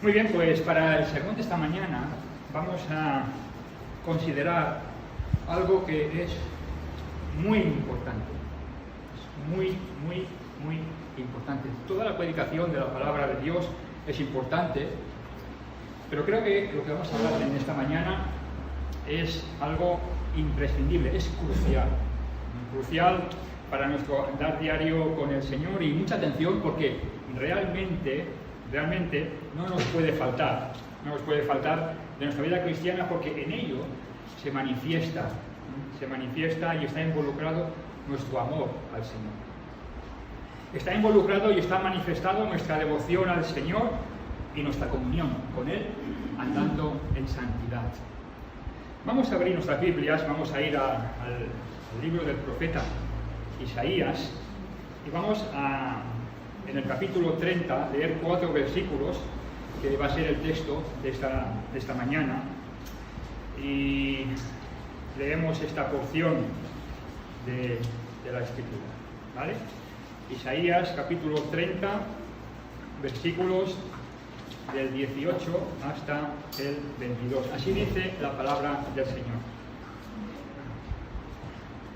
Muy bien, pues para el sermón de esta mañana vamos a considerar algo que es muy importante. Es muy importante. Toda la predicación de la palabra de Dios es importante, pero creo que lo que vamos a hablar en esta mañana es algo imprescindible, es crucial para nuestro andar diario con el Señor, y mucha atención porque realmente no nos puede faltar de nuestra vida cristiana, porque en ello se manifiesta y está involucrado nuestro amor al Señor. Está involucrado y está manifestado nuestra devoción al Señor y nuestra comunión con Él, andando en santidad. Vamos a abrir nuestras Biblias, vamos a ir al libro del profeta Isaías y vamos a, en el capítulo 30, leer 4 versículos, que va a ser el texto de esta mañana, y leemos esta porción de la Escritura, ¿vale? Isaías capítulo 30, versículos del 18 hasta el 22. Así dice la palabra del Señor.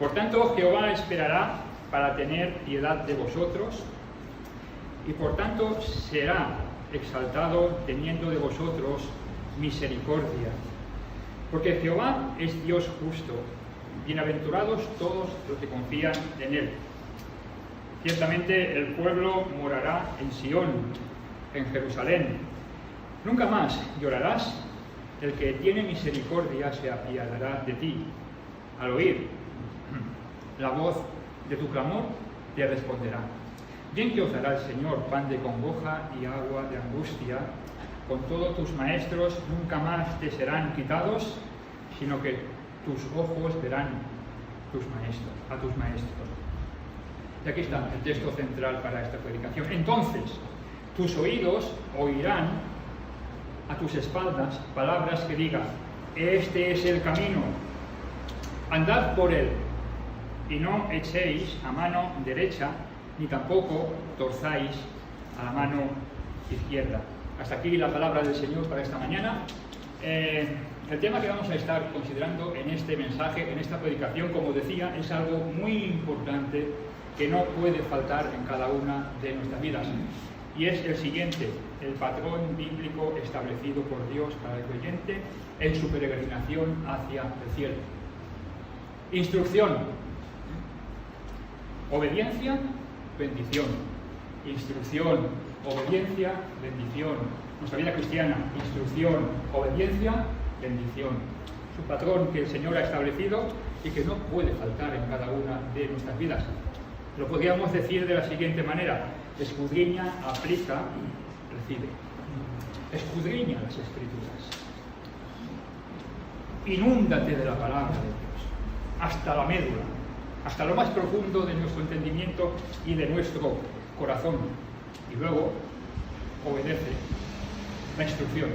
Por tanto, Jehová esperará para tener piedad de vosotros, y por tanto será exaltado teniendo de vosotros misericordia. Porque Jehová es Dios justo, bienaventurados todos los que confían en Él. Ciertamente el pueblo morará en Sión, en Jerusalén. Nunca más llorarás, el que tiene misericordia se apiadará de ti. Al oír la voz de tu clamor, te responderá. Bien que os dará el Señor pan de congoja y agua de angustia. Con todos tus maestros nunca más te serán quitados, sino que tus ojos verán a tus maestros. Y aquí está el texto central para esta predicación. Entonces, tus oídos oirán a tus espaldas palabras que digan: este es el camino, andad por él, y no echéis a mano derecha, ni tampoco torzáis a la mano izquierda. Hasta aquí la palabra del Señor para esta mañana. El tema que vamos a estar considerando en este mensaje, en esta predicación, como decía, es algo muy importante que no puede faltar en cada una de nuestras vidas. Y es el siguiente: el patrón bíblico establecido por Dios para el creyente en su peregrinación hacia el cielo. Instrucción, obediencia, bendición. Instrucción, obediencia, bendición. Nuestra vida cristiana: instrucción, obediencia, bendición. Es un patrón que el Señor ha establecido y que no puede faltar en cada una de nuestras vidas. Lo podríamos decir de la siguiente manera: escudriña, aplica, recibe. Escudriña las Escrituras. Inúndate de la palabra de Dios hasta la médula, hasta lo más profundo de nuestro entendimiento y de nuestro corazón. Y luego obedece la instrucción,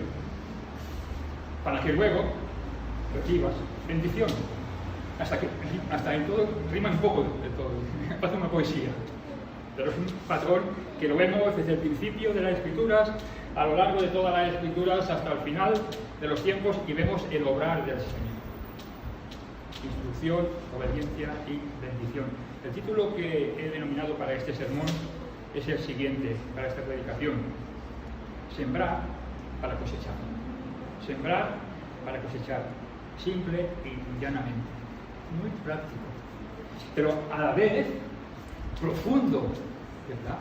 para que luego recibas bendición. Hasta en todo rima un poco de todo, parece una poesía, pero es un patrón que lo vemos desde el principio de las Escrituras, a lo largo de todas las Escrituras, hasta el final de los tiempos, y vemos el obrar del Señor. Instrucción, obediencia y bendición. El título que he denominado para este sermón es el siguiente, para esta predicación: sembrar para cosechar. Sembrar para cosechar. Simple y llanamente. Muy práctico, pero a la vez profundo, ¿verdad?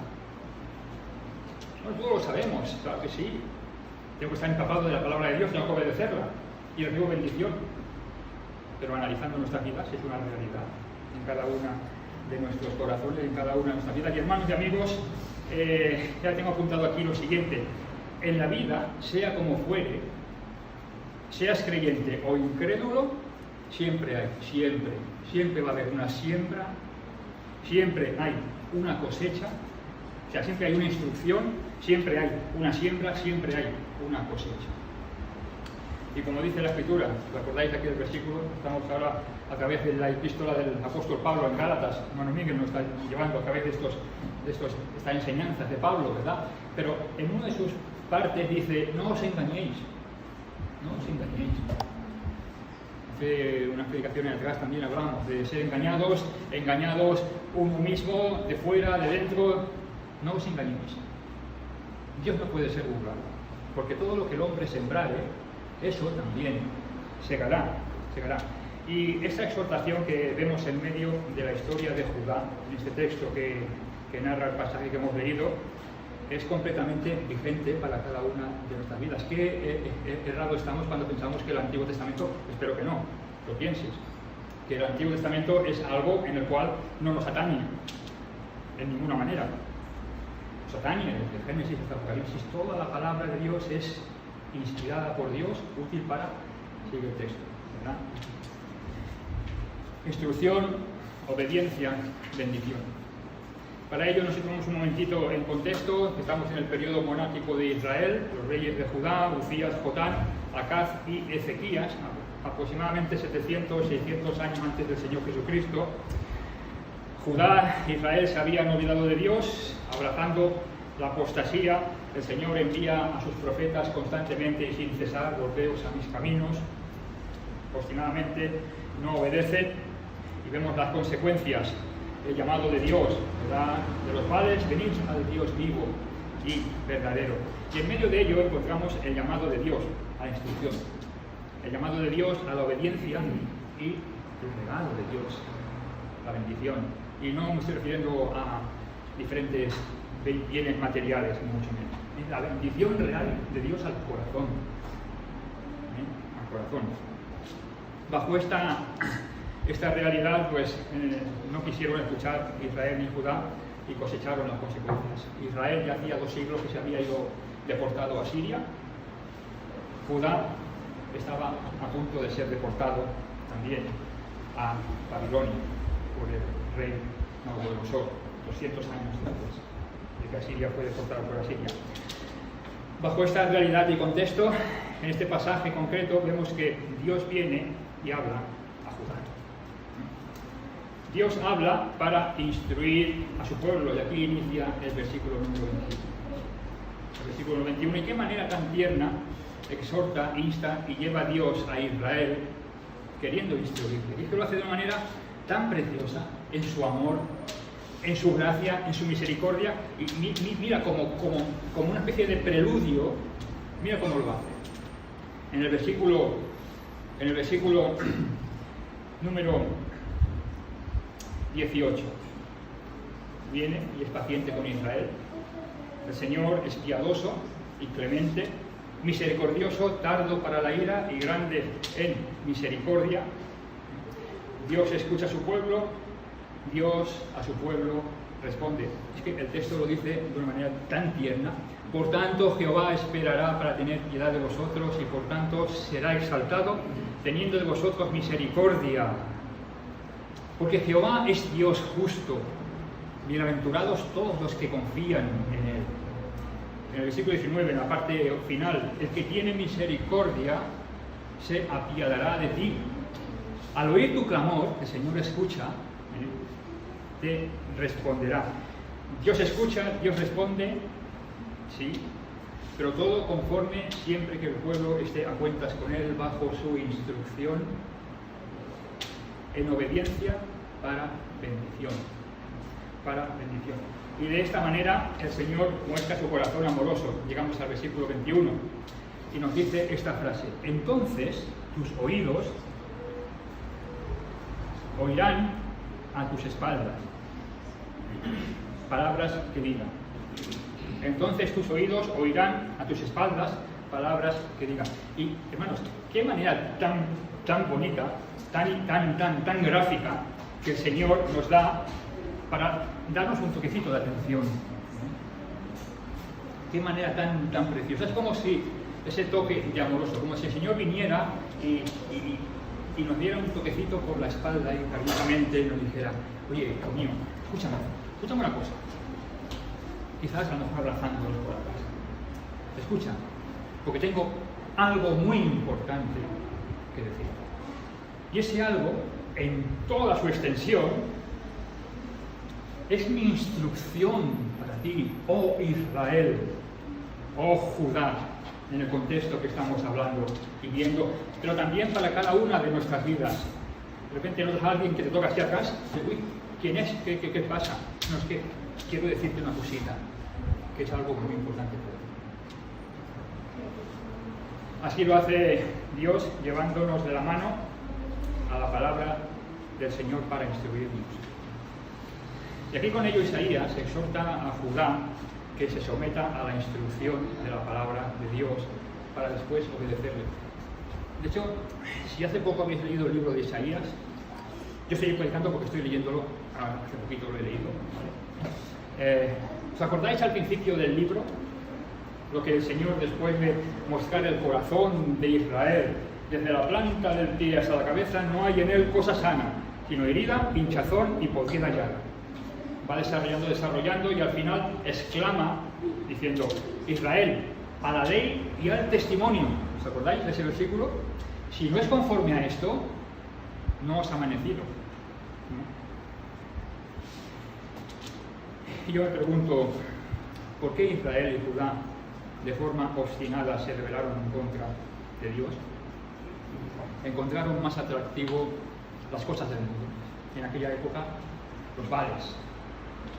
No, todos lo sabemos, claro que sí. Tengo que estar empapado de la palabra de Dios, tengo que obedecerla y recibo bendición. Pero analizando nuestras vidas, es una realidad en cada una de nuestros corazones, en cada una de nuestras vidas. Y hermanos y amigos, ya tengo apuntado aquí lo siguiente: en la vida, sea como fuere, seas creyente o incrédulo, siempre va a haber una siembra, siempre hay una cosecha, o sea, siempre hay una instrucción, siempre hay una siembra, siempre hay una cosecha. Y como dice la Escritura, ¿recordáis aquel versículo? Estamos ahora a través de la epístola del apóstol Pablo en Gálatas. Hermano Miguel nos está llevando a través de estas enseñanzas de Pablo, ¿verdad? Pero en uno de sus partes dice, no os engañéis, no os engañéis. Hace unas predicaciones atrás también hablamos de ser engañados uno mismo, de fuera, de dentro. No os engañéis. Dios no puede ser burlado, porque todo lo que el hombre sembrare, eso también segará. Y esta exhortación que vemos en medio de la historia de Judá, en este texto que narra el pasaje que hemos leído, es completamente vigente para cada una de nuestras vidas. ¿Qué errado estamos cuando pensamos que el Antiguo Testamento, espero que no, lo pienses, que el Antiguo Testamento es algo en el cual no nos atañe en ninguna manera? Nos atañe desde Génesis hasta Apocalipsis. Toda la palabra de Dios es inspirada por Dios, útil para seguir el texto, ¿verdad? Instrucción, obediencia, bendición. Para ello nos situamos un momentito en contexto. Estamos en el periodo monárquico de Israel, los reyes de Judá, Uzías, Jotán, Acaz y Ezequías, aproximadamente 700, 600 años antes del Señor Jesucristo. Judá e Israel se habían olvidado de Dios, abrazando la apostasía. El Señor envía a sus profetas constantemente y sin cesar: volveos a mis caminos. Obstinadamente no obedecen y vemos las consecuencias. El llamado de Dios, ¿verdad? De los padres, venid al Dios vivo y verdadero. Y en medio de ello encontramos el llamado de Dios a la instrucción, el llamado de Dios a la obediencia y el regalo de Dios, la bendición. Y no me estoy refiriendo a diferentes bienes materiales, ni mucho menos. Es la bendición real de Dios al corazón. Al corazón. Bajo esta realidad, pues no quisieron escuchar Israel ni Judá y cosecharon las consecuencias. Israel ya hacía 2 siglos que se había ido deportado a Siria. Judá estaba a punto de ser deportado también a Babilonia por el rey Nabucodonosor, 200 años después de que Asiria fue deportado por Asiria. Bajo esta realidad y contexto, en este pasaje concreto vemos que Dios viene y habla a Judá. Dios habla para instruir a su pueblo, y aquí inicia el versículo número 21. El versículo 21, y qué manera tan tierna exhorta, insta y lleva a Dios a Israel queriendo instruirle. Y esto lo hace de una manera tan preciosa, en su amor, en su gracia, en su misericordia, y mira como una especie de preludio, mira cómo lo hace. En el versículo número 18, viene y es paciente con Israel. El Señor es piadoso y clemente, misericordioso, tardo para la ira y grande en misericordia. Dios escucha a su pueblo, Dios a su pueblo responde. Es que el texto lo dice de una manera tan tierna. Por tanto, Jehová esperará para tener piedad de vosotros y por tanto será exaltado, teniendo de vosotros misericordia. Porque Jehová es Dios justo. Bienaventurados todos los que confían en Él. En el versículo 19, en la parte final, el que tiene misericordia se apiadará de ti. Al oír tu clamor, el Señor escucha, te responderá. Dios escucha, Dios responde, sí, pero todo conforme siempre que el pueblo esté a cuentas con Él, bajo su instrucción, en obediencia para bendición. Para bendición. Y de esta manera el Señor muestra su corazón amoroso. Llegamos al versículo 21 y nos dice esta frase: entonces tus oídos oirán a tus espaldas palabras que digan. Entonces tus oídos oirán a tus espaldas palabras que digan. Y hermanos, qué manera tan bonita, tan gráfica que el Señor nos da para darnos un toquecito de atención. Qué manera tan preciosa. Es como si ese toque de amoroso, como si el Señor viniera y nos diera un toquecito por la espalda y cariñosamente nos dijera: oye, hijo mío, escúchame una cosa. Quizás a lo mejor abrazándonos por atrás. Escucha, porque tengo algo muy importante que decir. Y ese algo, en toda su extensión, es mi instrucción para ti, oh Israel. oh Judá, en el contexto que estamos hablando y viendo, pero también para cada una de nuestras vidas. De repente notas a alguien que te toca hacia atrás, uy, ¿quién es? ¿Qué pasa? No, es que quiero decirte una cosita, que es algo muy importante para ti. Así lo hace Dios, llevándonos de la mano a la palabra del Señor para instruirnos. Y aquí con ello Isaías exhorta a Judá que se someta a la instrucción de la palabra de Dios para después obedecerle. De hecho, si hace poco habéis leído el libro de Isaías, yo estoy predicando porque estoy leyéndolo, hace poquito lo he leído, ¿vale? ¿Os acordáis al principio del libro? Lo que el Señor, después de mostrar el corazón de Israel, desde la planta del pie hasta la cabeza, no hay en él cosa sana, sino herida, hinchazón y podrida llaga. Va desarrollando y al final exclama diciendo: Israel, a la ley y al testimonio. ¿Os acordáis de ese versículo? Si no es conforme a esto, no os ha amanecido. Y yo me pregunto, ¿por qué Israel y Judá de forma obstinada se rebelaron en contra de Dios? Encontraron más atractivo las cosas del mundo. En aquella época, los Baales,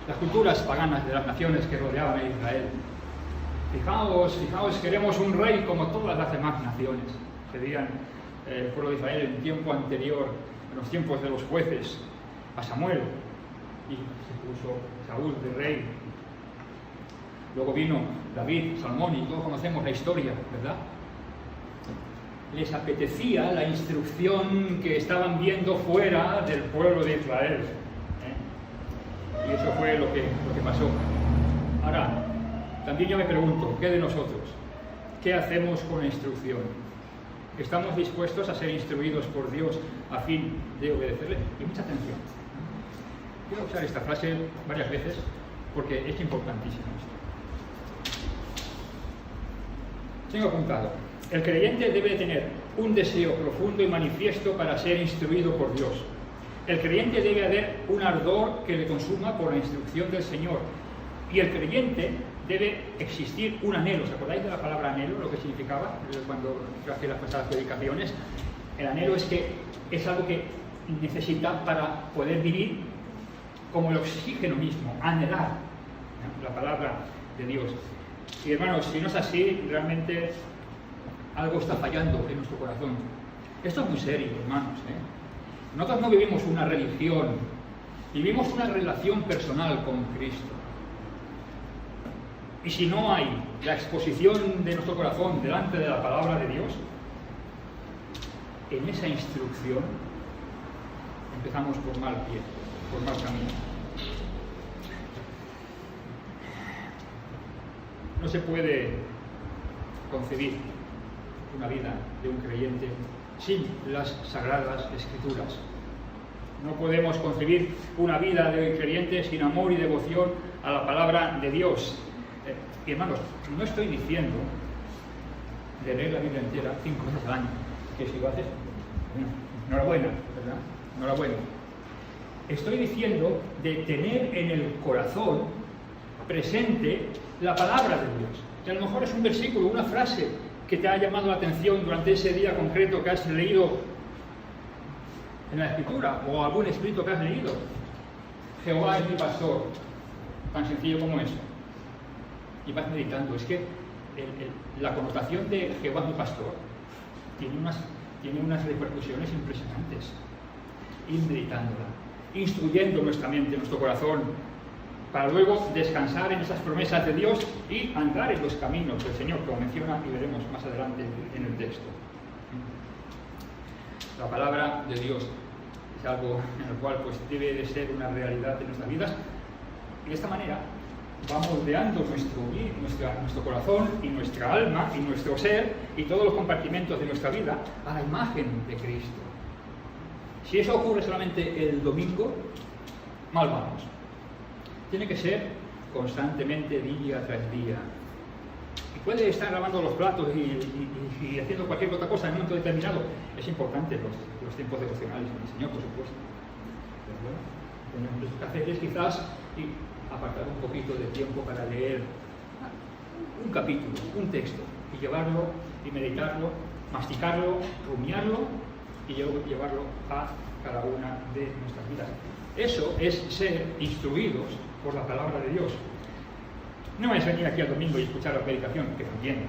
las culturas paganas de las naciones que rodeaban a Israel. Fijaos, queremos un rey como todas las demás naciones. Pedían el pueblo de Israel en tiempo anterior, en los tiempos de los jueces, a Samuel, y se puso Saúl de rey. Luego vino David, Salomón, y todos conocemos la historia, ¿verdad? Les apetecía la instrucción que estaban viendo fuera del pueblo de Israel. Y eso fue lo que pasó. Ahora, también yo me pregunto, ¿qué de nosotros? ¿Qué hacemos con la instrucción? ¿Estamos dispuestos a ser instruidos por Dios a fin de obedecerle? Y mucha atención. Quiero usar esta frase varias veces porque es importantísima. Tengo apuntado: el creyente debe tener un deseo profundo y manifiesto para ser instruido por Dios. El creyente debe haber un ardor que le consuma por la instrucción del Señor. Y el creyente debe existir un anhelo. ¿Os acordáis de la palabra anhelo? Lo que significaba cuando yo hacía las pasadas predicaciones. El anhelo es algo que necesita para poder vivir, como el oxígeno mismo, anhelar la palabra de Dios. Y hermanos, si no es así, realmente algo está fallando en nuestro corazón. Esto es muy serio, hermanos. Nosotros no vivimos una religión, vivimos una relación personal con Cristo. Y si no hay la exposición de nuestro corazón delante de la palabra de Dios, en esa instrucción empezamos por mal pie, por mal camino. No se puede concebir una vida de un creyente sin las Sagradas Escrituras. No podemos concebir una vida de un creyente sin amor y devoción a la palabra de Dios. Y hermanos, no estoy diciendo de leer la Biblia entera 5 veces al año, que si lo haces, bueno, enhorabuena, ¿verdad? Enhorabuena. Estoy diciendo de tener en el corazón presente la palabra de Dios. Que a lo mejor es un versículo, una frase que te ha llamado la atención durante ese día concreto que has leído en la Escritura, o algún escrito que has leído. Jehová es mi pastor, tan sencillo como eso. Y vas meditando. Es que la connotación de Jehová es mi pastor tiene unas repercusiones impresionantes. Ir meditándola, instruyendo nuestra mente, nuestro corazón, para luego descansar en esas promesas de Dios y andar en los caminos del Señor, como menciona y veremos más adelante en el texto. La palabra de Dios es algo en el cual pues debe de ser una realidad en nuestras vidas, y de esta manera va moldeando nuestro corazón y nuestra alma y nuestro ser y todos los compartimentos de nuestra vida a la imagen de Cristo. Si eso ocurre solamente el domingo, mal vamos. Tiene que ser constantemente, día tras día. Y puede estar lavando los platos y haciendo cualquier otra cosa en un momento determinado. Es importante los tiempos devocionales con el Señor, por supuesto. Pero bueno, lo que hacer es quizás apartar un poquito de tiempo para leer un capítulo, un texto, y llevarlo y meditarlo, masticarlo, rumiarlo y llevarlo a cada una de nuestras vidas. Eso es ser instruidos por la palabra de Dios. No es venir aquí al domingo y escuchar la predicación, que también,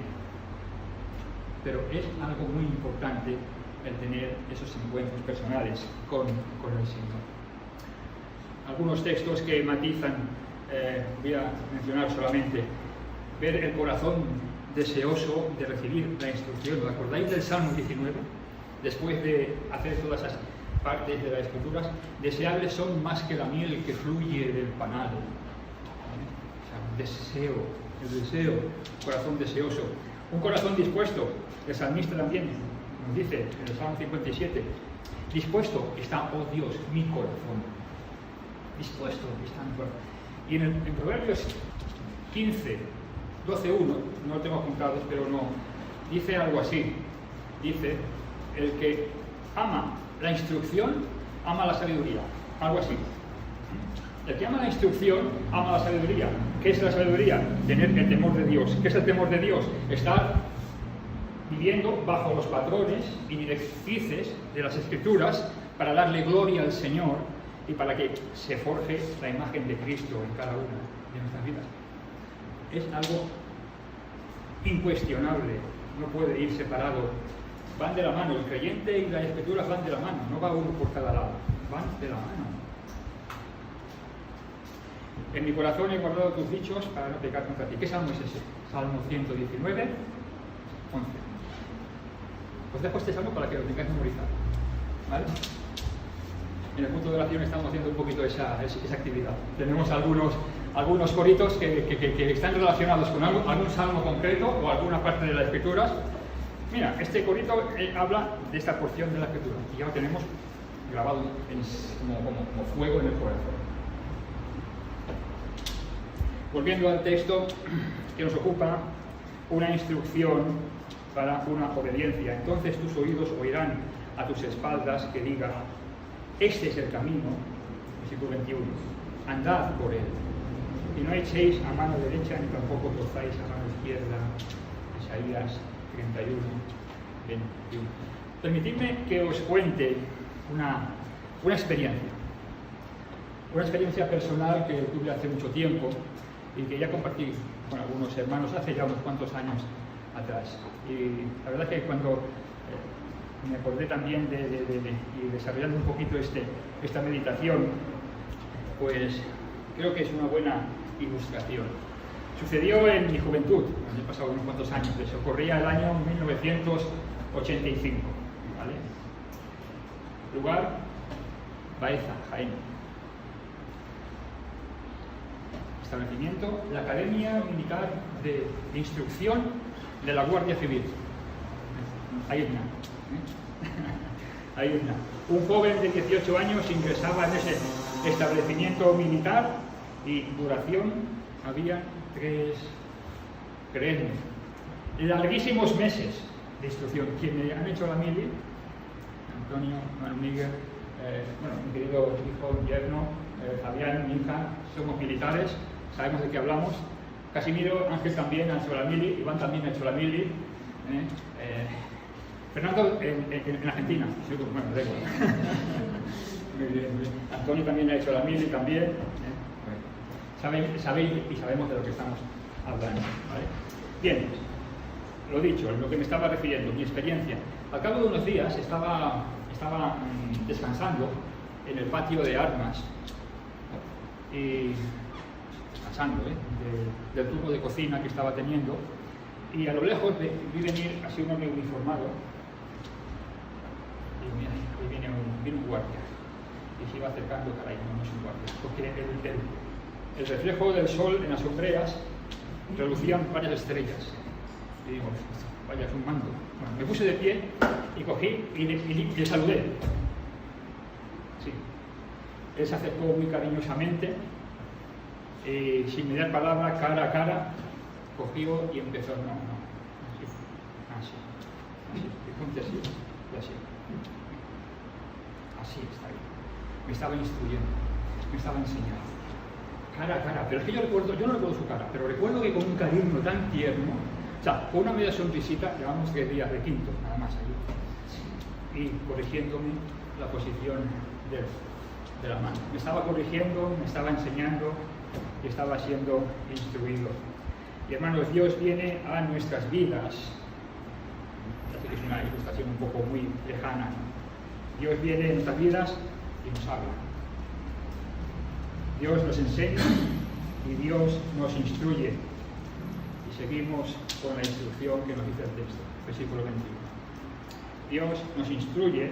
pero es algo muy importante el tener esos encuentros personales con el Señor. Algunos textos que matizan, voy a mencionar solamente, ver el corazón deseoso de recibir la instrucción. ¿Os acordáis del Salmo 19? Después de hacer todas esas partes de las Escrituras, deseables son más que la miel que fluye del panal. O sea, el deseo, corazón deseoso. Un corazón dispuesto. El salmista también nos dice en el Salmo 57, dispuesto está, oh Dios, mi corazón. Dispuesto está mi corazón. Y en Proverbios 15, 12.1, no lo tengo apuntado, pero no, dice algo así. Dice, el que ama la instrucción, ama la sabiduría. Algo así. El que ama la instrucción, ama la sabiduría. ¿Qué es la sabiduría? Tener el temor de Dios. ¿Qué es el temor de Dios? Estar viviendo bajo los patrones y directrices de las Escrituras para darle gloria al Señor y para que se forje la imagen de Cristo en cada una de nuestras vidas. Es algo incuestionable, no puede ir separado. Van de la mano, el creyente y las Escrituras van de la mano, no va uno por cada lado, van de la mano. En mi corazón he guardado tus dichos para no pecar contra ti. ¿Qué salmo es ese? Salmo 119, 11. Os dejo este salmo para que lo tengáis memorizado, ¿vale? En el punto de oración estamos haciendo un poquito esa actividad. Tenemos algunos coritos que están relacionados con algún salmo concreto o alguna parte de las Escrituras. Mira, este corito habla de esta porción de la Escritura y ya lo tenemos grabado como fuego en el corazón. Volviendo al texto que nos ocupa, una instrucción para una obediencia. Entonces tus oídos oirán a tus espaldas que diga, este es el camino, versículo 21, andad por él, y no echéis a mano derecha ni tampoco torzáis a mano izquierda. Isaías 31, 21. Permitidme que os cuente una experiencia personal que tuve hace mucho tiempo y que ya compartí con algunos hermanos hace ya unos cuantos años atrás. Y la verdad es que cuando me acordé también y desarrollando un poquito esta meditación, pues creo que es una buena ilustración. Sucedió en mi juventud, han pasado unos cuantos años, eso ocurría el año 1985, ¿vale? Lugar, Baeza, Jaén. Establecimiento, la Academia Militar de Instrucción de la Guardia Civil. Ahí está. Ahí está. Un joven de 18 años ingresaba en ese establecimiento militar y duración había 3, creedme, larguísimos meses de instrucción. Quienes han hecho la mili, Antonio, Manuel Miguel, mi querido hijo yerno, Fabián, mi hija, somos militares, sabemos de qué hablamos. Casimiro, Ángel también ha hecho la mili, Iván también ha hecho la mili. Fernando en Argentina, sí, bueno, da igual. Muy bien. Antonio también ha hecho la mili también. Sabéis y sabemos de lo que estamos hablando, ¿vale? Bien, lo dicho, lo que me estaba refiriendo, mi experiencia. Al cabo de unos días estaba descansando en el patio de armas y descansando del turno de cocina que estaba teniendo, y a lo lejos vi venir así un hombre uniformado y mira, ahí viene un guardia y se iba acercando. Caray, no es un guardia, porque el reflejo del sol en las sombreras relucían varias estrellas. Y digo, vaya, es un mando. Bueno, me puse de pie y cogí y le saludé. Sí. Él se acercó muy cariñosamente, sin mediar palabra, cara a cara, cogió y empezó, así, y ponte así, y así. Así está bien. Me estaba instruyendo, me estaba enseñando. cara a cara. Pero es que yo no recuerdo su cara, pero recuerdo que con un cariño tan tierno, o sea, con una media sonrisita, llevamos 3 días de quinto, nada más allí, y corrigiéndome la posición de la mano. Me estaba corrigiendo, me estaba enseñando y estaba siendo instruido. Y hermanos, Dios viene a nuestras vidas. Así que es una ilustración un poco muy lejana, ¿no? Dios viene a nuestras vidas y nos habla. Dios nos enseña y Dios nos instruye. Y seguimos con la instrucción que nos dice el texto, versículo 21. Dios nos instruye.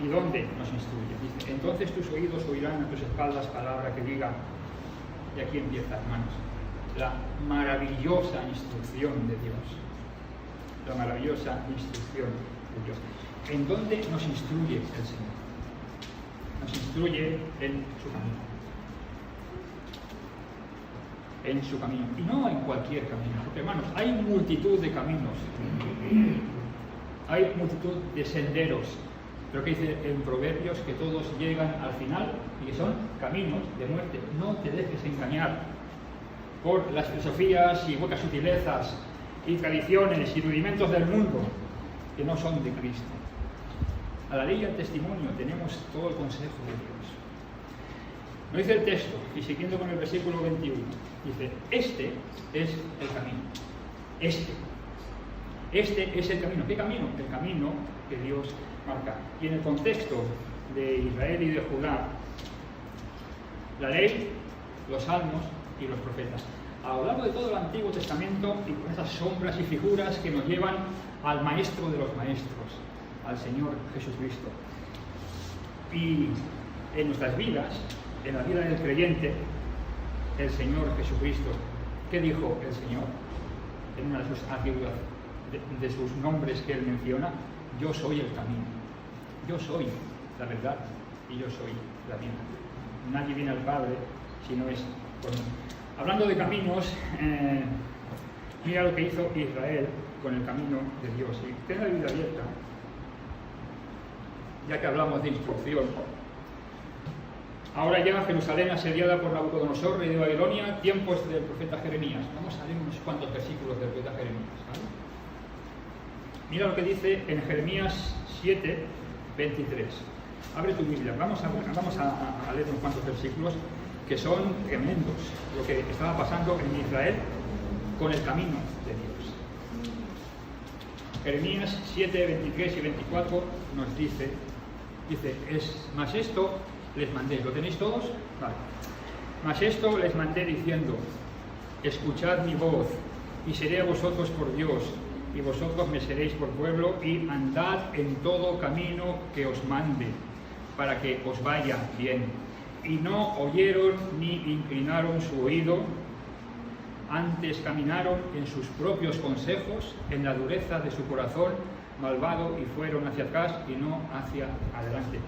¿Y dónde nos instruye? Dice, entonces tus oídos oirán a tus espaldas palabra que diga, y aquí empieza, hermanos, la maravillosa instrucción de Dios. La maravillosa instrucción de Dios. ¿En dónde nos instruye el Señor? Nos instruye en su camino. En su camino. Y no en cualquier camino. Porque, hermanos, hay multitud de caminos. Hay multitud de senderos. Pero que dice en Proverbios que todos llegan al final y que son caminos de muerte. No te dejes engañar por las filosofías y huecas sutilezas y tradiciones y rudimentos del mundo que no son de Cristo. A la ley y al testimonio tenemos todo el consejo de Dios. Nos dice el texto, y siguiendo con el versículo 21, dice, este es el camino. Este es el camino. ¿Qué camino? El camino que Dios marca. Y en el contexto de Israel y de Judá, la ley, los salmos y los profetas. A lo largo de todo el Antiguo Testamento y con esas sombras y figuras que nos llevan al maestro de los maestros, al Señor Jesucristo. Y en nuestras vidas, en la vida del creyente, el Señor Jesucristo, ¿qué dijo el Señor? En una de sus atributos, de sus nombres que él menciona, yo soy el camino, yo soy la verdad y yo soy la vida. Nadie viene al Padre si no es por mí. Hablando de caminos, mira lo que hizo Israel con el camino de Dios. Y ten la Biblia abierta, ya que hablamos de instrucción. Ahora ya Jerusalén asediada por Nabucodonosor, rey de Babilonia, tiempos del profeta Jeremías. Vamos a leer unos cuantos versículos del profeta Jeremías, ¿vale? Mira lo que dice en Jeremías 7, 23. Abre tu Biblia. Vamos a leer unos cuantos versículos que son tremendos. Lo que estaba pasando en Israel con el camino de Dios. Jeremías 7, 23 y 24 nos dice, mas esto les mandé. ¿Lo tenéis todos? Vale. Mas esto les mandé diciendo, escuchad mi voz, y seré a vosotros por Dios, y vosotros me seréis por pueblo, y andad en todo camino que os mande, para que os vaya bien. Y no oyeron ni inclinaron su oído, antes caminaron en sus propios consejos, en la dureza de su corazón malvado, y fueron hacia atrás y no hacia adelante.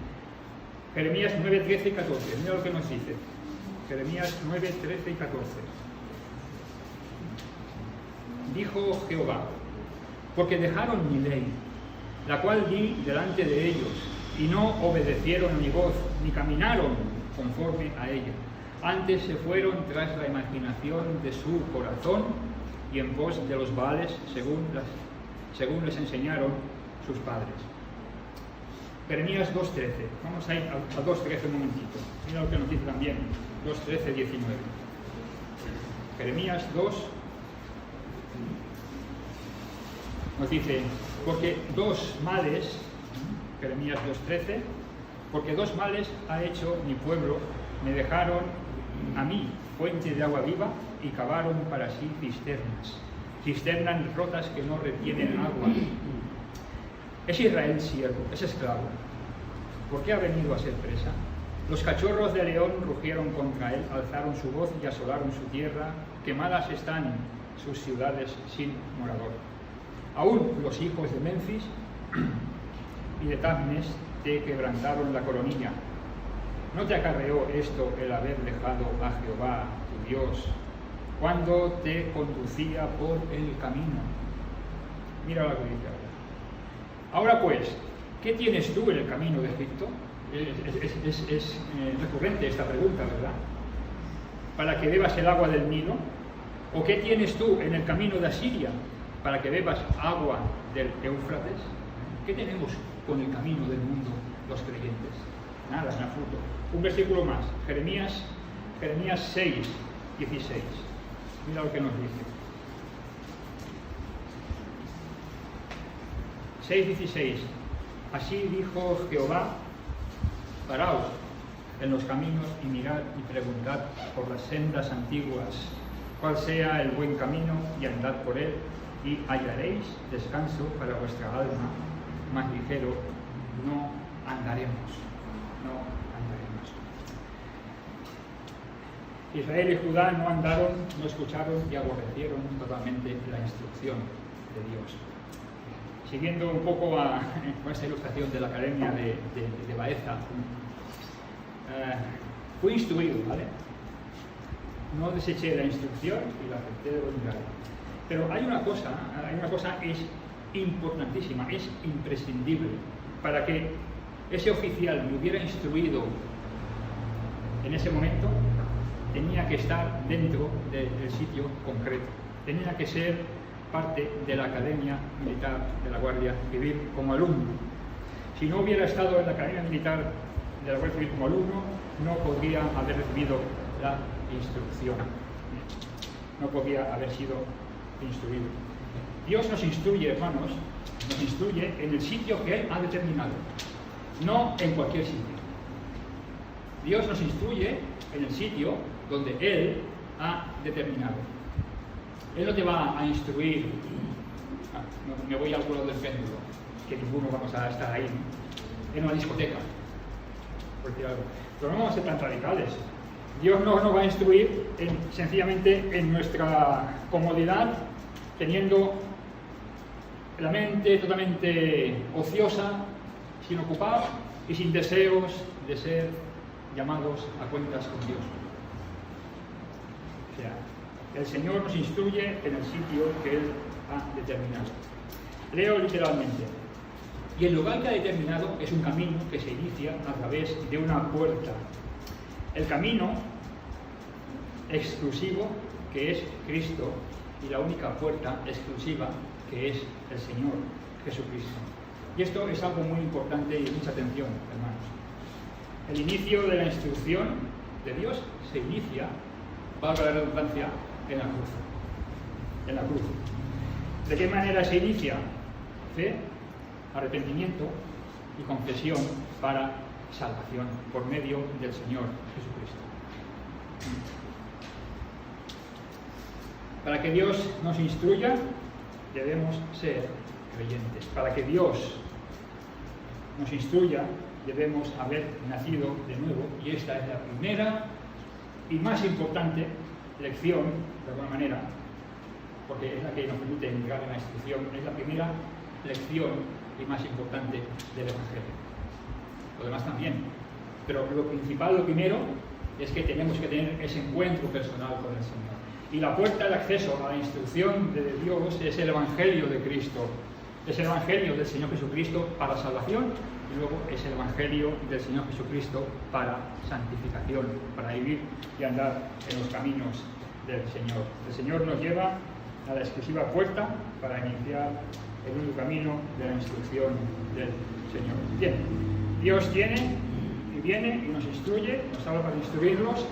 Jeremías 9, 13 y 14, mira lo que nos dice. Jeremías 9, 13 y 14. Dijo Jehová, porque dejaron mi ley, la cual di delante de ellos, y no obedecieron a mi voz, ni caminaron conforme a ella. Antes se fueron tras la imaginación de su corazón, y en pos de los Baales, según les enseñaron sus padres. Jeremías 2.13. Vamos a ir a 2.13 un momentito. Mira lo que nos dice también. 2.13, 19. Jeremías 2 nos dice, porque dos males, Jeremías 2.13, porque dos males ha hecho mi pueblo, me dejaron a mí fuente de agua viva y cavaron para sí cisternas rotas que no retienen agua. Es Israel siervo, es esclavo. ¿Por qué ha venido a ser presa? Los cachorros de león rugieron contra él, alzaron su voz y asolaron su tierra. Quemadas están sus ciudades sin morador. Aún los hijos de Memphis y de Tabnes te quebrantaron la coronilla. ¿No te acarreó esto el haber dejado a Jehová, tu Dios, cuando te conducía por el camino? Mira la que dice ahora. Ahora pues, ¿qué tienes tú en el camino de Egipto? Es recurrente esta pregunta, ¿verdad? para que bebas el agua del Nilo? ¿O qué tienes tú en el camino de Asiria para que bebas agua del Éufrates? ¿Qué tenemos con el camino del mundo los creyentes? Nada, en absoluto. Un versículo más, Jeremías 6, 16. Mira lo que nos dice. 6:16. Así dijo Jehová: paraos en los caminos y mirad y preguntad por las sendas antiguas cuál sea el buen camino, y andad por él, y hallaréis descanso para vuestra alma. Más ligero no andaremos. Israel y Judá no andaron, no escucharon y aborrecieron totalmente la instrucción de Dios. Siguiendo un poco con esta ilustración de la Academia de Baeza, fui instruido, ¿vale? No deseché la instrucción y la acepté de buen grado. Pero hay una cosa es importantísima, es imprescindible. Para que ese oficial me hubiera instruido en ese momento, tenía que estar dentro del sitio concreto, tenía que ser parte de la Academia Militar de la Guardia Civil como alumno. Si no hubiera estado en la Academia Militar de la Guardia Civil como alumno, no podría haber recibido la instrucción, no podría haber sido instruido. Dios nos instruye, hermanos, nos instruye en el sitio que Él ha determinado, no en cualquier sitio. Dios nos instruye en el sitio donde Él ha determinado. Él no te va a instruir, me voy al culo del péndulo, que ninguno vamos a estar ahí, en una discoteca, por decir algo. Pero no vamos a ser tan radicales. Dios no nos va a instruir sencillamente en nuestra comodidad, teniendo la mente totalmente ociosa, sin ocupar y sin deseos de ser llamados a cuentas con Dios. O sea, el Señor nos instruye en el sitio que Él ha determinado. Leo literalmente. Y el lugar que ha determinado es un camino que se inicia a través de una puerta. El camino exclusivo que es Cristo y la única puerta exclusiva que es el Señor Jesucristo. Y esto es algo muy importante y mucha atención, hermanos. El inicio de la instrucción de Dios se inicia, valga la redundancia, en la cruz. En la cruz. ¿De qué manera se inicia? Fe, arrepentimiento y confesión para salvación por medio del Señor Jesucristo. Para que Dios nos instruya, debemos ser creyentes. Para que Dios nos instruya, debemos haber nacido de nuevo, y esta es la primera y más importante lección, de alguna manera, porque es la que nos permite entrar en la instrucción, es la primera lección y más importante del Evangelio. Lo demás también, pero lo principal, lo primero, es que tenemos que tener ese encuentro personal con el Señor. Y la puerta de acceso a la instrucción de Dios es el Evangelio de Cristo, es el Evangelio del Señor Jesucristo para salvación, y luego es el Evangelio del Señor Jesucristo para santificación, para vivir y andar en los caminos del Señor. El Señor nos lleva a la exclusiva puerta para iniciar el único camino de la instrucción del Señor. Bien, Dios viene y nos instruye, nos habla para instruirlos.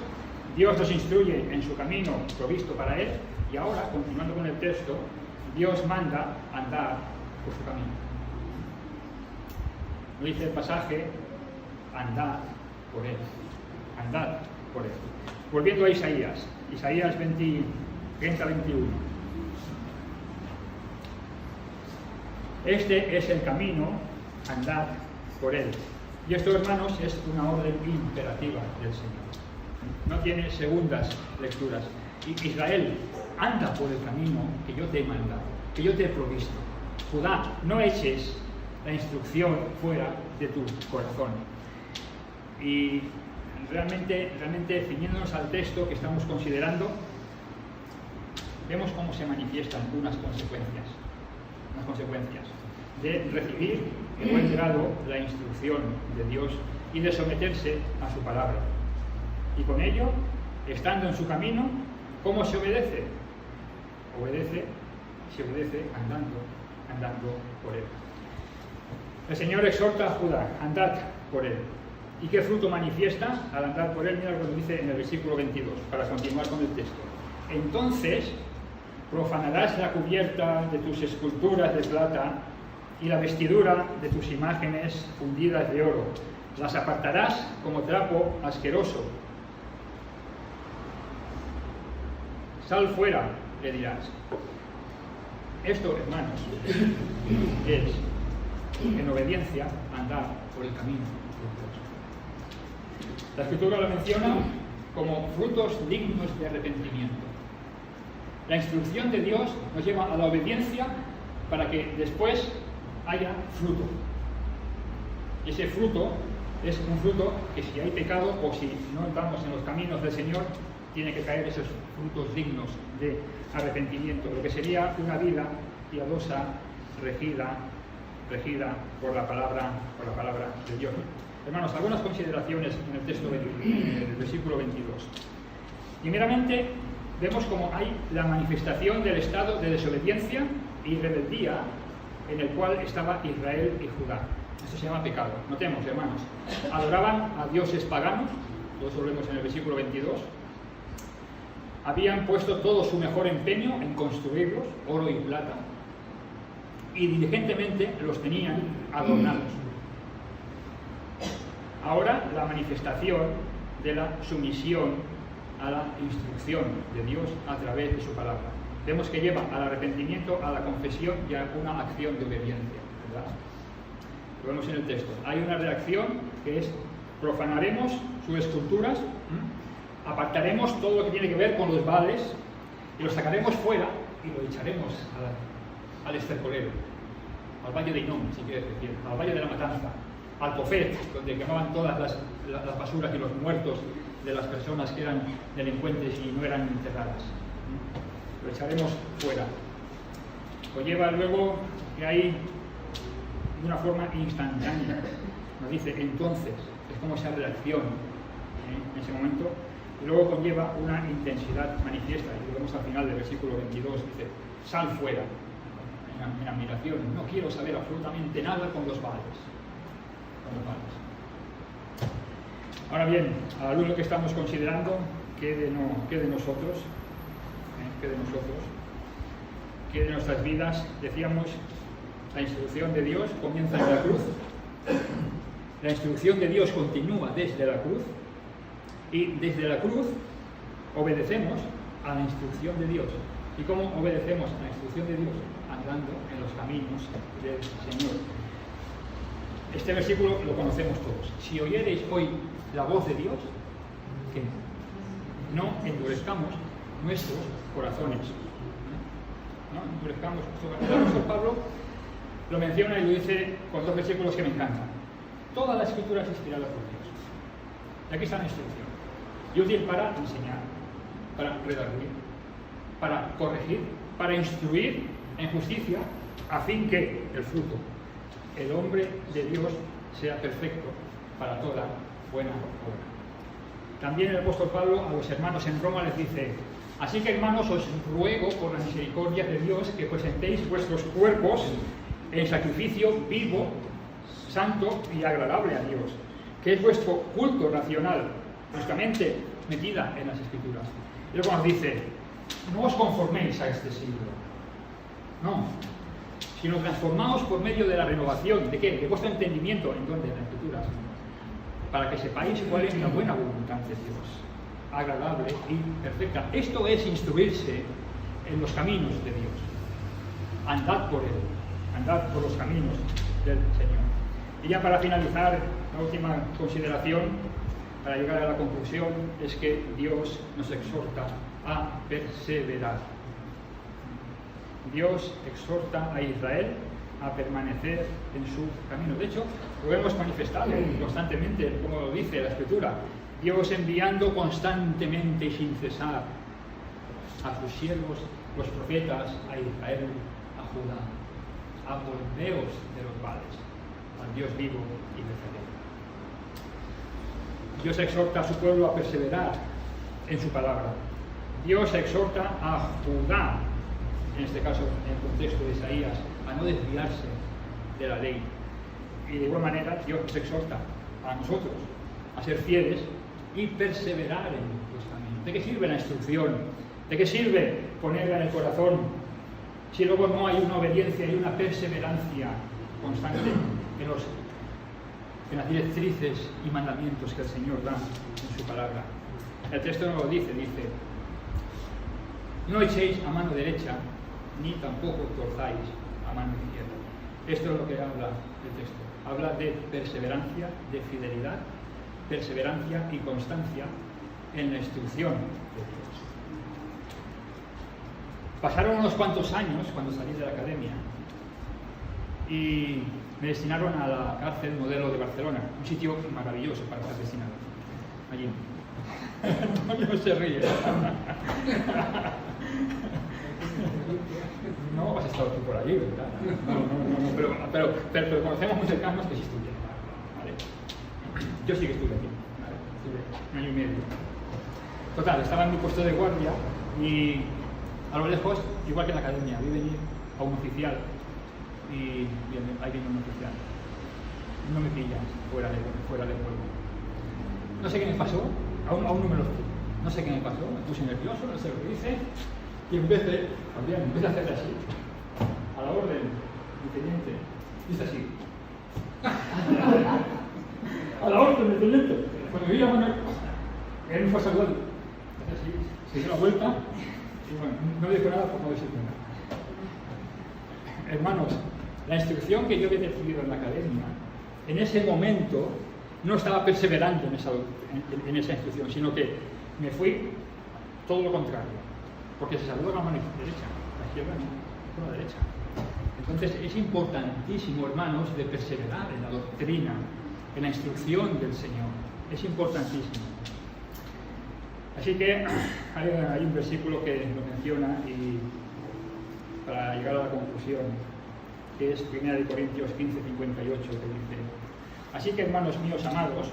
Dios nos instruye en su camino provisto para Él, y ahora, continuando con el texto, Dios manda andar por su camino. No dice el pasaje, andad por Él. Andad por Él. Volviendo a Isaías 30-21. Este es el camino, andad por Él. Y esto, hermanos, es una orden imperativa del Señor. No tiene segundas lecturas. Israel, anda por el camino que yo te he mandado, que yo te he provisto. Judá, no eches la instrucción fuera de tu corazón. Y realmente ciñéndonos al texto que estamos considerando, vemos cómo se manifiestan unas consecuencias de recibir en buen grado la instrucción de Dios y de someterse a su palabra. Y con ello, estando en su camino, ¿cómo se obedece? Se obedece andando por él. El Señor exhorta a Judá, andad por él. ¿Y qué fruto manifiesta al andar por él? Mira lo que dice en el versículo 22, para continuar con el texto. Entonces profanarás la cubierta de tus esculturas de plata y la vestidura de tus imágenes fundidas de oro. Las apartarás como trapo asqueroso. Sal fuera, le dirás. Esto, hermanos, es en obediencia andar por el camino de Dios. La Escritura lo menciona como frutos dignos de arrepentimiento. La instrucción de Dios nos lleva a la obediencia para que después haya fruto. Y ese fruto es un fruto que si hay pecado o si no entramos en los caminos del Señor, tiene que caer esos frutos dignos de arrepentimiento, lo que sería una vida piadosa, regida por la palabra de Dios. Hermanos, algunas consideraciones en el texto del versículo 22. Primeramente, vemos como hay la manifestación del estado de desobediencia y rebeldía en el cual estaba Israel y Judá. Esto se llama pecado. Notemos, hermanos, adoraban a dioses paganos, todo eso lo vemos en el versículo 22. Habían puesto todo su mejor empeño en construirlos, oro y plata, y diligentemente los tenían adornados. Ahora la manifestación de la sumisión a la instrucción de Dios a través de su palabra. Vemos que lleva al arrepentimiento, a la confesión y a una acción de obediencia, ¿verdad? Lo vemos en el texto. Hay una reacción que es: profanaremos sus esculturas, apartaremos todo lo que tiene que ver con los Baales y los sacaremos fuera y lo echaremos al estercolero, al valle de Hinnom, si quieres decir, al valle de la matanza, al Tofet, donde quemaban todas las basuras y los muertos de las personas que eran delincuentes y no eran enterradas. Lo echaremos fuera. Lo lleva luego que hay de una forma instantánea. Nos dice entonces, es como esa reacción en ese momento. Y luego conlleva una intensidad manifiesta. Y lo vemos al final del versículo 22, dice: sal fuera. En admiración, no quiero saber absolutamente nada con los Baales. Ahora bien, a la luz de lo que estamos considerando, ¿qué de nosotros? ¿Qué de nuestras vidas? Decíamos, la instrucción de Dios comienza en la cruz. La instrucción de Dios continúa desde la cruz. Y desde la cruz obedecemos a la instrucción de Dios. ¿Y cómo obedecemos a la instrucción de Dios? Andando en los caminos del Señor. Este versículo lo conocemos todos. Si oyereis hoy la voz de Dios, que no endurezcamos nuestros corazones. No endurezcamos. El apóstol Pablo lo menciona y lo dice con dos versículos que me encantan. Toda la Escritura es inspirada por Dios. Y aquí está la instrucción. Y útil para enseñar, para redarguir, para corregir, para instruir en justicia, a fin que el fruto, el hombre de Dios, sea perfecto para toda buena obra. También el apóstol Pablo a los hermanos en Roma les dice: así que, hermanos, os ruego por la misericordia de Dios que presentéis vuestros cuerpos en sacrificio vivo, santo y agradable a Dios, que es vuestro culto racional, vuestra mente metida en las Escrituras. Y luego nos dice: no os conforméis a este siglo, no, sino transformaos por medio de la renovación, ¿de qué? De vuestro entendimiento. ¿En dónde? En las Escrituras, para que sepáis cuál es la buena voluntad de Dios, agradable y perfecta. Esto es instruirse en los caminos de Dios. Andad por él, andad por los caminos del Señor. Y ya para finalizar, la última consideración, para llegar a la conclusión, es que Dios nos exhorta a perseverar. Dios exhorta a Israel a permanecer en su camino. De hecho, lo hemos manifestado constantemente, como lo dice la Escritura. Dios enviando constantemente y sin cesar a sus siervos, los profetas, a Israel, a Judá, a volveos de los Baales, al Dios vivo y verdadero. Dios exhorta a su pueblo a perseverar en su palabra. Dios exhorta a Judá, en este caso en el contexto de Isaías, a no desviarse de la ley. Y de igual manera Dios nos exhorta a nosotros a ser fieles y perseverar en los caminos. ¿De qué sirve la instrucción? ¿De qué sirve ponerla en el corazón si luego no hay una obediencia y una perseverancia constante en las directrices y mandamientos que el Señor da en su palabra? El texto no lo dice, no echéis a mano derecha, ni tampoco torzáis a mano izquierda. Esto es lo que habla el texto. Habla de perseverancia, de fidelidad, perseverancia y constancia en la instrucción de Dios. Pasaron unos cuantos años cuando salí de la academia y me destinaron a la cárcel Modelo de Barcelona, un sitio maravilloso para estar destinado. Allí. Antonio se ríe. No has estado tú por allí, ¿verdad? No, pero conocemos muy cercanos que sí estuvieron. ¿Vale? Yo sí que estuve aquí, ¿vale? Estuve un año y medio. Total, estaba en mi puesto de guardia y a lo lejos, igual que en la academia, vi venir a un oficial y ahí viene un oficial. No me pillas fuera de juego. No sé qué me pasó, aún no me lo explico. No sé qué me pasó, me puse nervioso, no sé lo que hice y empecé a hacerle así, a la orden, mi teniente, hice así. A la orden, mi teniente. Cuando vi la mano, él me fue a saludar, así, se dio la vuelta y bueno, no dijo nada por no decir nada. Hermanos, la instrucción que yo había recibido en la academia, en ese momento no estaba perseverando en esa instrucción, sino que me fui todo lo contrario, porque se saludó la mano derecha, la izquierda no, con la derecha. Entonces es importantísimo, hermanos, de perseverar en la doctrina, en la instrucción del Señor. Es importantísimo. Así que hay un versículo que lo menciona y para llegar a la conclusión, que es 1 Corintios 15, 58, que dice: así que, hermanos míos amados,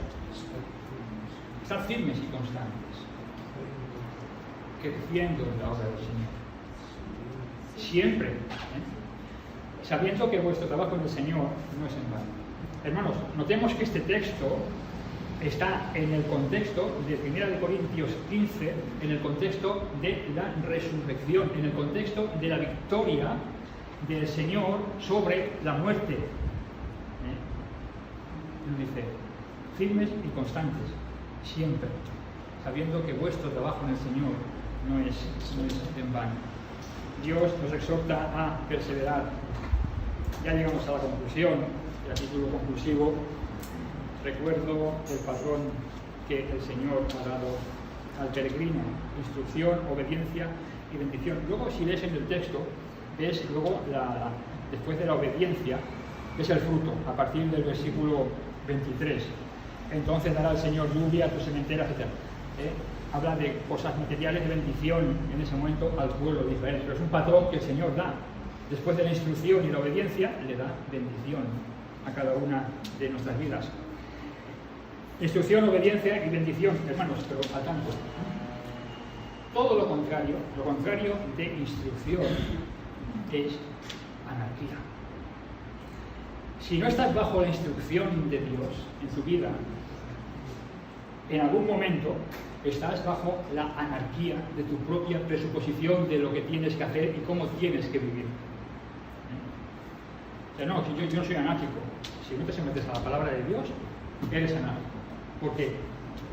estad firmes y constantes, creciendo en la obra del Señor. Siempre, sabiendo que vuestro trabajo en el Señor no es en vano. Hermanos, notemos que este texto está en el contexto de 1 Corintios 15, en el contexto de la resurrección, en el contexto de la victoria del Señor sobre la muerte. Nos dice, firmes y constantes, siempre, sabiendo que vuestro trabajo en el Señor no es en vano. Dios nos exhorta a perseverar. Ya llegamos a la conclusión, el título conclusivo. Recuerdo el patrón que el Señor ha dado al peregrino: instrucción, obediencia y bendición. Luego, si lees en el texto, ves luego, después de la obediencia, es el fruto, a partir del versículo 23. Entonces dará el Señor lluvia a tu sementera, etc. Habla de cosas materiales de bendición en ese momento al pueblo de Israel, pero es un patrón que el Señor da. Después de la instrucción y la obediencia, le da bendición a cada una de nuestras vidas. Instrucción, obediencia y bendición, hermanos, pero al tanto. Todo lo contrario de instrucción es anarquía. Si no estás bajo la instrucción de Dios en tu vida, en algún momento estás bajo la anarquía de tu propia presuposición de lo que tienes que hacer y cómo tienes que vivir. O sea, no, yo no soy anárquico. Si no te sometes a la palabra de Dios, eres anárquico. Porque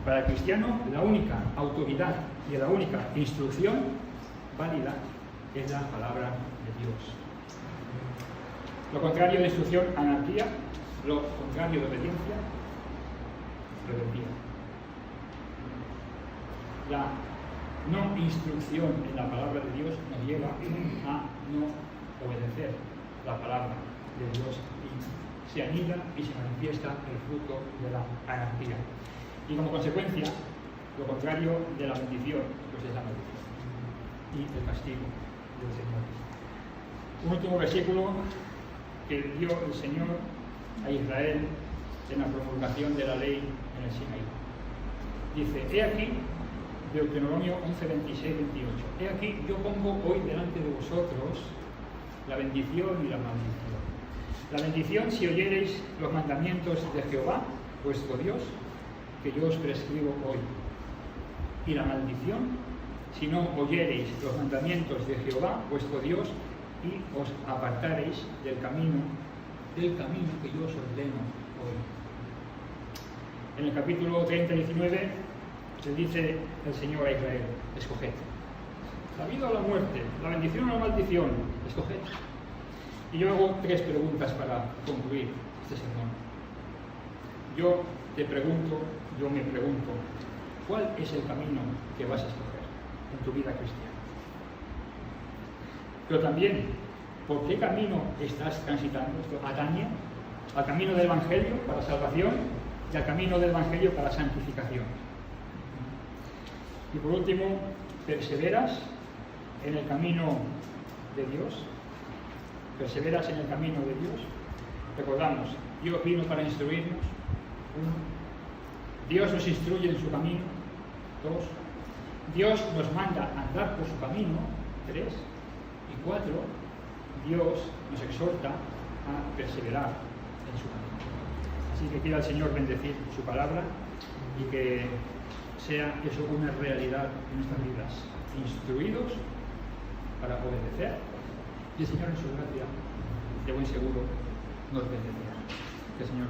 para el cristiano la única autoridad y la única instrucción válida es la palabra de Dios. Lo contrario de instrucción, anarquía. Lo contrario de obediencia, rebeldía. La no instrucción en la palabra de Dios nos lleva a no obedecer la palabra de Dios y se anida y se manifiesta el fruto de la anarquía. Y como consecuencia, lo contrario de la bendición, pues es la maldición y el castigo del Señor. Un último versículo que dio el Señor a Israel en la promulgación de la ley en el Sinaí. Dice: he aquí, Deuteronomio 11, 26, 28. He aquí, yo pongo hoy delante de vosotros la bendición y la maldición. La bendición si oyereis los mandamientos de Jehová, vuestro Dios, que yo os prescribo hoy. Y la maldición si no oyereis los mandamientos de Jehová, vuestro Dios, y os apartareis del camino que yo os ordeno hoy. En el capítulo 30, 19, se dice el Señor a Israel: escoged. La vida o la muerte, la bendición o la maldición, escoged. Y yo hago 3 preguntas para concluir este sermón. Yo me pregunto, ¿cuál es el camino que vas a escoger en tu vida cristiana? Pero también, ¿por qué camino estás transitando? Esto atañe al camino del Evangelio para salvación y al camino del Evangelio para santificación. Y por último, ¿perseveras en el camino de Dios? ¿Perseveras en el camino de Dios? Recordamos, Dios vino para instruirnos. 1. Dios nos instruye en su camino. 2. Dios nos manda a andar por su camino. 3. Y 4. Dios nos exhorta a perseverar en su camino. Así que quiera el Señor bendecir su palabra y que sea eso una realidad en nuestras vidas. Instruidos para obedecer, y el Señor en su gracia, de buen seguro, nos bendecirá. Que el Señor